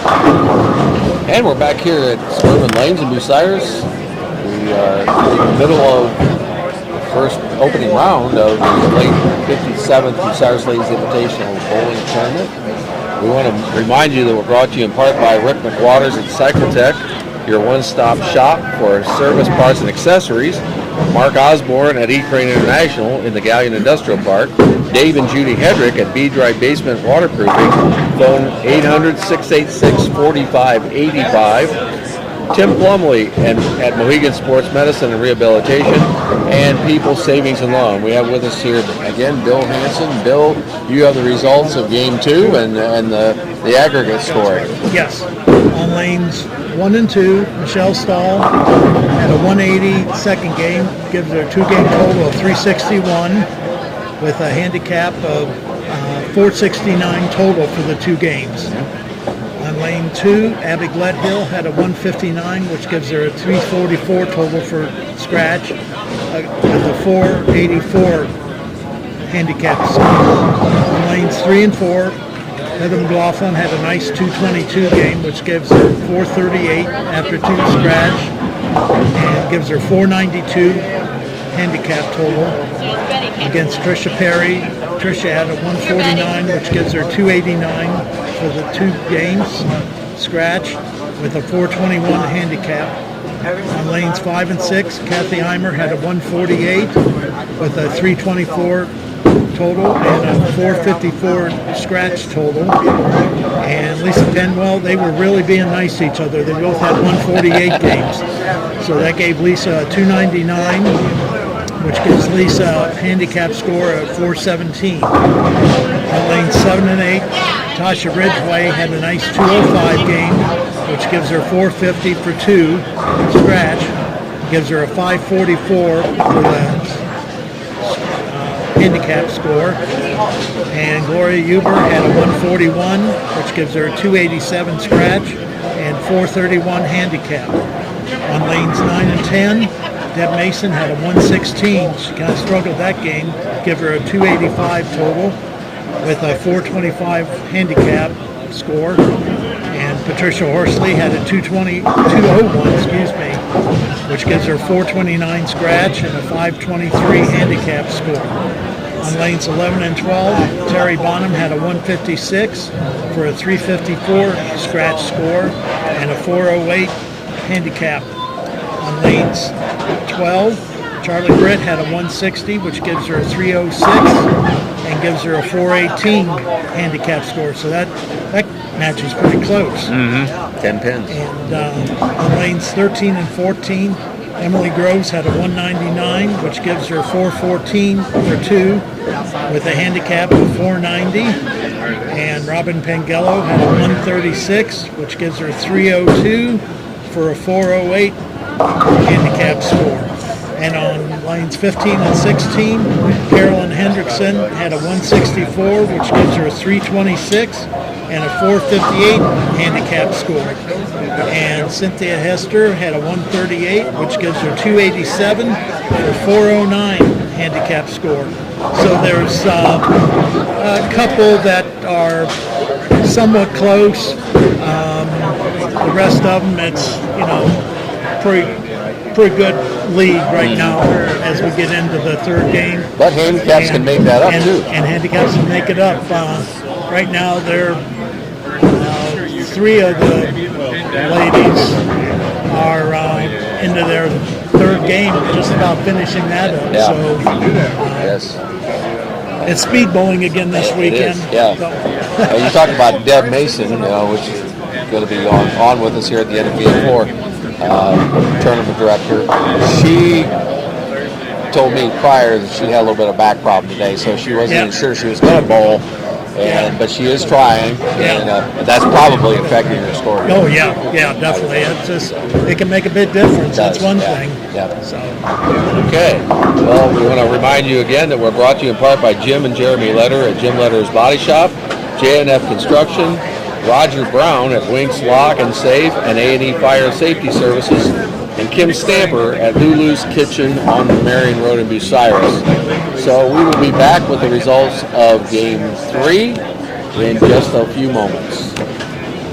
And we're back here at Suburban Lanes in Bucyrus. We are in the middle of the first opening round of the late 57th Bucyrus Ladies Invitational Bowling Tournament. We want to remind you that we're brought to you in part by Rick McWaters at Cyclotech, your one-stop shop for service parts and accessories. Mark Osborne at E-Crane International in the Galleon Industrial Park. Dave and Judy Hedrick at B-Drive Basement Waterproofing. Phone 800-686-4585. Tim Plumley at Mohegan Sports Medicine and Rehabilitation. And People Savings and Loan. We have with us here again Bill Hansen. Bill, you have the results of Game 2 and the aggregate score. Yes. On lanes 1 and 2, Michelle Stahl had a 180 second game, gives her a two-game total of 361 with a handicap of 469 total for the two games. On lane 2, Abby Gledhill had a 159, which gives her a 344 total for scratch with a 484 handicap score. On lanes 3 and 4, Heather McLaughlin had a nice 222 game, which gives her 438 after two scratch and gives her 492 handicap total. Against Tricia Perry, Tricia had a 149, which gives her 289 for the two games scratch with a 421 handicap. On lanes 5 and 6, Kathy Eimer had a 148 with a 324 total and a 454 scratch total. And Lisa Penwell, they were really being nice to each other. They both had 148 games. So that gave Lisa a 299, which gives Lisa a handicap score of 417. On lanes 7 and 8, Tasha Ridgway had a nice 205 game, which gives her 450 for two scratch. Gives her a 544 for the handicap score. And Gloria Huber had a 141, which gives her a 287 scratch and 431 handicap. On lanes 9 and 10, Deb Mason had a 116. She kind of struggled that game. Give her a 285 total with a 425 handicap score. And Patricia Horsley had a 201, which gives her 429 scratch and a 523 handicap score. On lanes 11 and 12, Terry Bonham had a 156 for a 354 scratch score and a 408 handicap. On lanes 12, Charlie Britt had a 160, which gives her a 306 and gives her a 418 handicap score. So that match is pretty close. 10 pins. And on lanes 13 and 14, Emily Groves had a 199, which gives her 414 for two with a handicap of 490. And Robin Pangello had a 136, which gives her 302 for a 408 handicap score. And on lanes 15 and 16, Carolyn Hendrickson had a 164, which gives her a 326 and a 458 handicap score. And Cynthia Hester had a 138, which gives her 287 for 409 handicap score. So there's a couple that are somewhat close. The rest of them, it's, pretty good lead right now as we get into the third game. But handicaps can make that up too. And handicaps can make it up. Right now, they're three of the ladies are into their third game, just about finishing that up. Yeah. So Yes. it's speed bowling again this weekend. It is, yeah. So, You talked about Deb Mason, which is going to be on with us here at the end of Game 4. Tournament director. She told me prior that she had a little bit of back problem today, so she wasn't even sure she was going to bowl. But she is trying, and that's probably affecting her score. Oh yeah, definitely. It can make a big difference. That's one thing. Yeah. So. Okay. Well, we want to remind you again that we're brought to you in part by Jim and Jeremy Letter at Jim Letter's Body Shop, J&F Construction, Roger Brown at Winks Lock and Safe and A&E Fire Safety Services, and Kim Stamper at Lulu's Kitchen on Marion Road in Bucyrus. So we will be back with the results of Game 3 in just a few moments.